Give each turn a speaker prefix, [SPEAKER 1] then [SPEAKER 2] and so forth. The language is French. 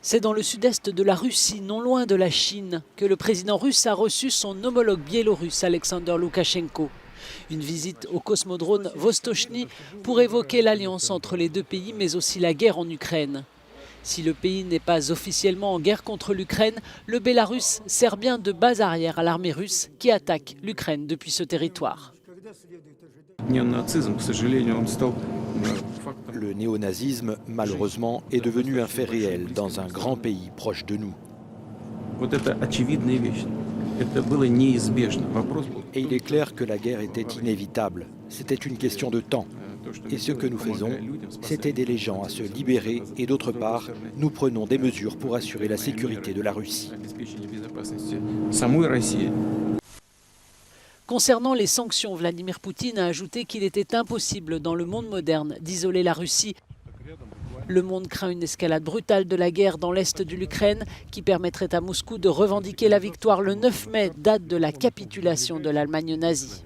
[SPEAKER 1] C'est dans le sud-est de la Russie, non loin de la Chine, que le président russe a reçu son homologue biélorusse Alexander Loukachenko. Une visite au cosmodrome Vostochny pour évoquer l'alliance entre les deux pays, mais aussi la guerre en Ukraine. Si le pays n'est pas officiellement en guerre contre l'Ukraine, le Bélarus sert bien de base arrière à l'armée russe qui attaque l'Ukraine depuis ce territoire.
[SPEAKER 2] Le néonazisme, malheureusement, est devenu un fait réel dans un grand pays proche de nous. Et il est clair que la guerre était inévitable. C'était une question de temps. Et ce que nous faisons, c'est aider les gens à se libérer et d'autre part, nous prenons des mesures pour assurer la sécurité de la Russie.
[SPEAKER 1] Concernant les sanctions, Vladimir Poutine a ajouté qu'il était impossible dans le monde moderne d'isoler la Russie. Le monde craint une escalade brutale de la guerre dans l'est de l'Ukraine qui permettrait à Moscou de revendiquer la victoire le 9 mai, date de la capitulation de l'Allemagne nazie.